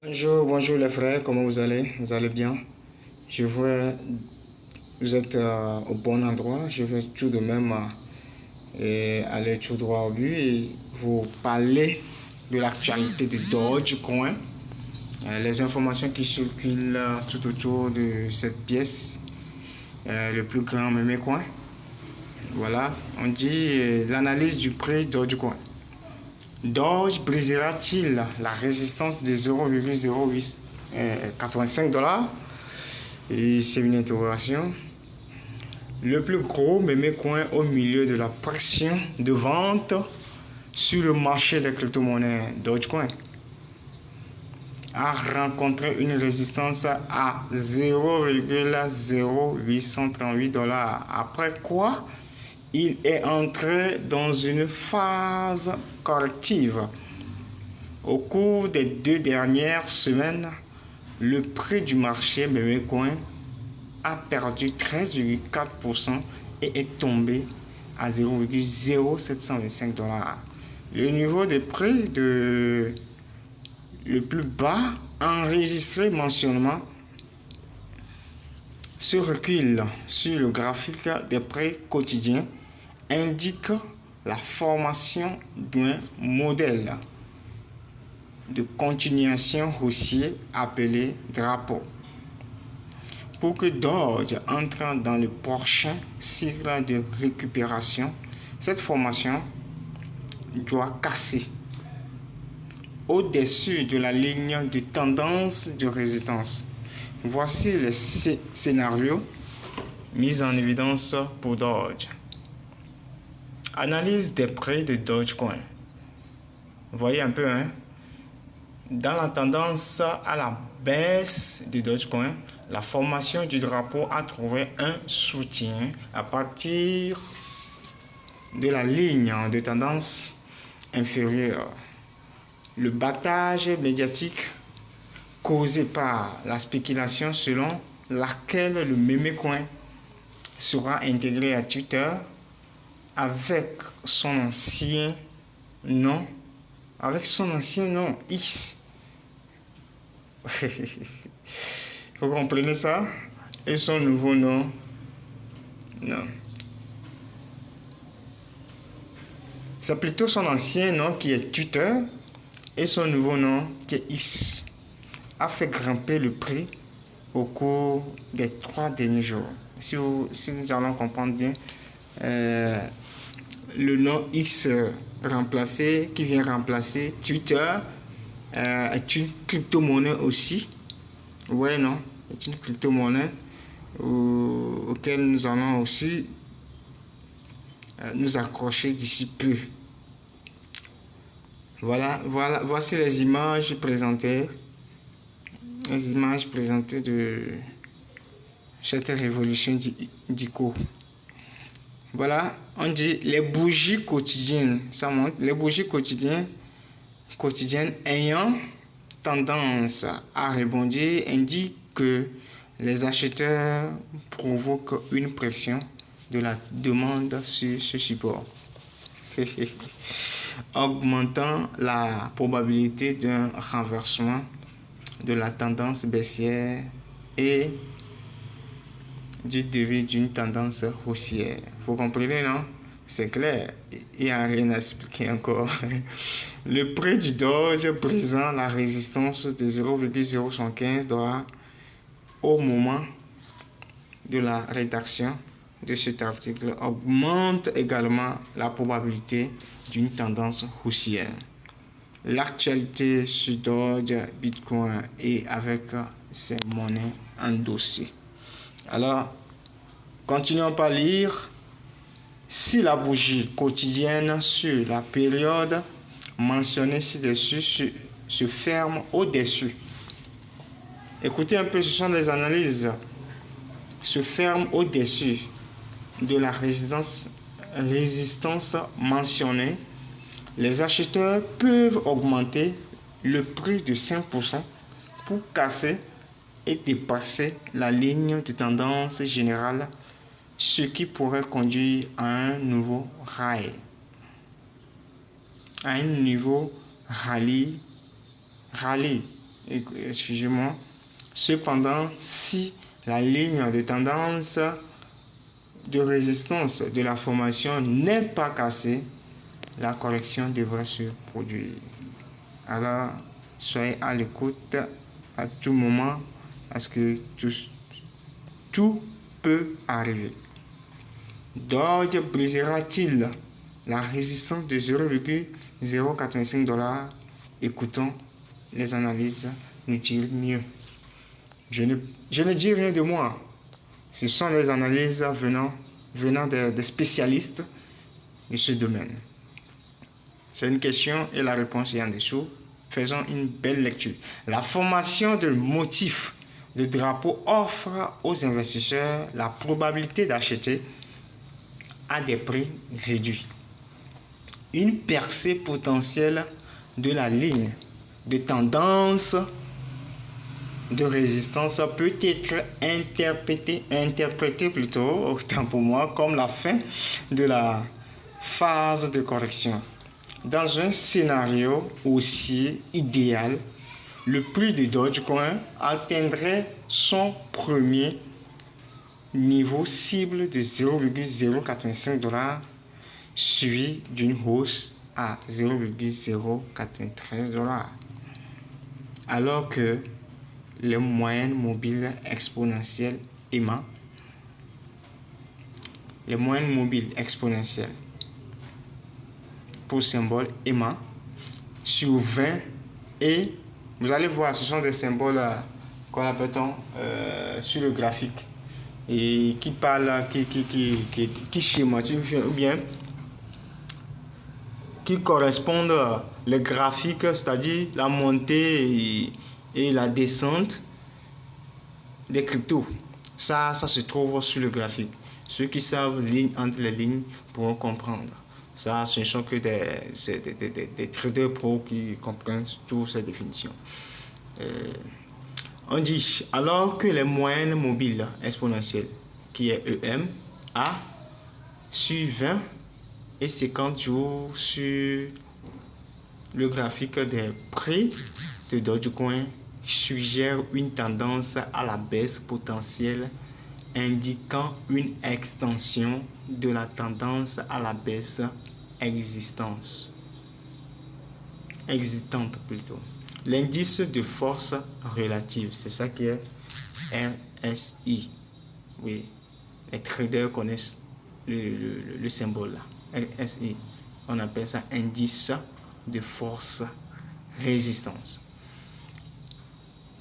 Bonjour les frères, comment vous allez? Vous allez bien? Je vois vous êtes au bon endroit. Je vais tout de même aller tout droit au but et vous parler de l'actualité de Dogecoin. Les informations qui circulent tout autour de cette pièce, le plus grand meme coin. Voilà, on dit l'analyse du prix Dogecoin. Doge brisera-t-il la résistance de 0,0885 $? Et c'est une interrogation. Le plus gros meme coin au milieu de la pression de vente sur le marché des crypto-monnaies, Dogecoin a rencontré une résistance à 0,0838 $. Après quoi, il est entré dans une phase corrective. Au cours des 2 dernières semaines, le prix du marché memecoin a perdu 13,4% et est tombé à 0,0725 $. Le niveau de prix le plus bas enregistré mentionnement ce recul sur le graphique des prix quotidiens indique la formation d'un modèle de continuation haussier appelé drapeau. Pour que Doge entre dans le prochain cycle de récupération, cette formation doit casser au-dessus de la ligne de tendance de résistance. Voici les scénarios mis en évidence pour Doge. Analyse des prix de Dogecoin. Vous voyez un peu, hein? Dans la tendance à la baisse de Dogecoin, la formation du drapeau a trouvé un soutien à partir de la ligne de tendance inférieure. Le battage médiatique causé par la spéculation selon laquelle le memecoin sera intégré à Twitter avec son ancien nom X. Vous comprenez ça? Et son nouveau nom? Non. C'est plutôt son ancien nom qui est Twitter et son nouveau nom qui est X a fait grimper le prix au cours des 3 derniers jours. Si nous allons comprendre bien, le nom X qui vient remplacer Twitter est une crypto-monnaie aussi. Ouais, non, c'est une crypto-monnaie auquel nous allons aussi nous accrocher d'ici peu. Voici les images présentées. Les images présentées de cette révolution d'ICO. Voilà, on dit les bougies quotidiennes. Ça montre les bougies quotidiennes ayant tendance à rebondir indiquent que les acheteurs provoquent une pression de la demande sur ce support, augmentant la probabilité d'un renversement de la tendance baissière et du début d'une tendance haussière. Vous comprenez, non? C'est clair, il n'y a rien à expliquer encore. Le prix du Doge brisant la résistance de 0,015 $ au moment de la rédaction de cet article augmente également la probabilité d'une tendance haussière. L'actualité sur Doge, Bitcoin et avec ces monnaies endossées. Alors, continuons par lire. Si la bougie quotidienne sur la période mentionnée ci-dessus se ferme au-dessus, écoutez un peu, ce sont des analyses, se ferme au-dessus de la résistance mentionnée, les acheteurs peuvent augmenter le prix de 5% pour casser et dépasser la ligne de tendance générale, ce qui pourrait conduire à un nouveau rallye, excusez-moi. Cependant, si la ligne de tendance de résistance de la formation n'est pas cassée, la correction devrait se produire. Alors, soyez à l'écoute à tout moment parce que tout peut arriver. Doge brisera-t-il la résistance de 0,085 $? Écoutons les analyses nous dire mieux. Je ne dis rien de moi. Ce sont les analyses venant des spécialistes de ce domaine. C'est une question et la réponse est en dessous. Faisons une belle lecture. La formation de motifs de drapeau offre aux investisseurs la probabilité d'acheter à des prix réduits. Une percée potentielle de la ligne de tendance de résistance peut être interprétée plutôt, autant pour moi, comme la fin de la phase de correction. Dans un scénario haussier idéal, le prix de Dogecoin atteindrait son premier niveau cible de 0,085 $, suivi d'une hausse à 0,093 $. Alors que les moyennes mobiles exponentielles EMA, les moyennes mobiles exponentielles pour symbole EMA sur 20, et vous allez voir, ce sont des symboles qu'on appelle sur le graphique et qui parlent, qui schématisent ou bien qui correspondent les graphiques, c'est-à-dire la montée et la descente des cryptos. Ça se trouve sur le graphique. Ceux qui savent ligne entre les lignes pourront comprendre. Ça, ce ne sont que des traders pro qui comprennent toutes ces définitions. On dit, alors que les moyennes mobiles exponentielles, qui est EM, A, sur 20 et 50 jours sur le graphique des prix de Dogecoin, suggère une tendance à la baisse potentielle indiquant une extension de la tendance à la baisse existante plutôt. L'indice de force relative, c'est ça qui est RSI. Oui, les traders connaissent le symbole là. RSI, on appelle ça indice de force résistance.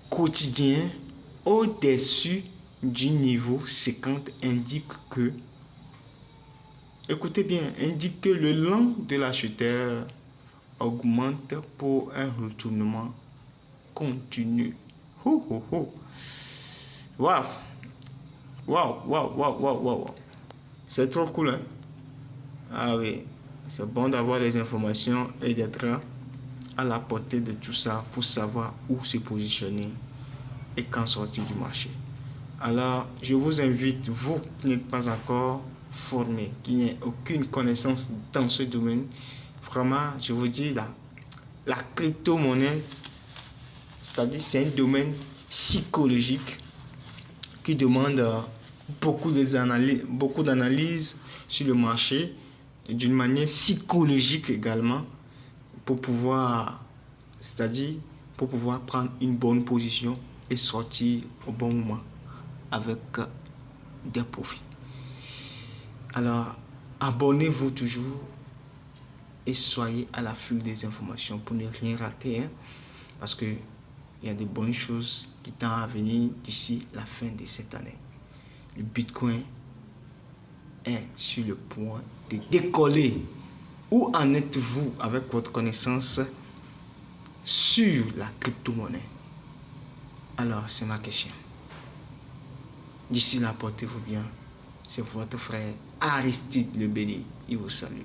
Quotidien au-dessus du niveau 50 indique que, écoutez bien, indique que le long de l'acheteur augmente pour un retournement continu. Waouh! Waouh! C'est trop cool, hein? Ah oui, c'est bon d'avoir les informations et d'être à la portée de tout ça pour savoir où se positionner et quand sortir du marché. Alors, je vous invite, vous qui n'êtes pas encore formé, qui n'avez aucune connaissance dans ce domaine, vraiment, je vous dis, la crypto-monnaie, c'est-à-dire c'est un domaine psychologique qui demande beaucoup d'analyse sur le marché, d'une manière psychologique également, pour pouvoir, c'est-à-dire pour pouvoir prendre une bonne position et sortir au bon moment avec des profits. Alors, abonnez-vous toujours et soyez à l'affût des informations pour ne rien rater, hein, parce que il y a de bonnes choses qui tendent à venir d'ici la fin de cette année. Le Bitcoin est sur le point de décoller. Où en êtes-vous avec votre connaissance sur la crypto-monnaie? Alors, c'est ma question. D'ici là, portez-vous bien. C'est votre frère Aristide Le Béni. Il vous salue.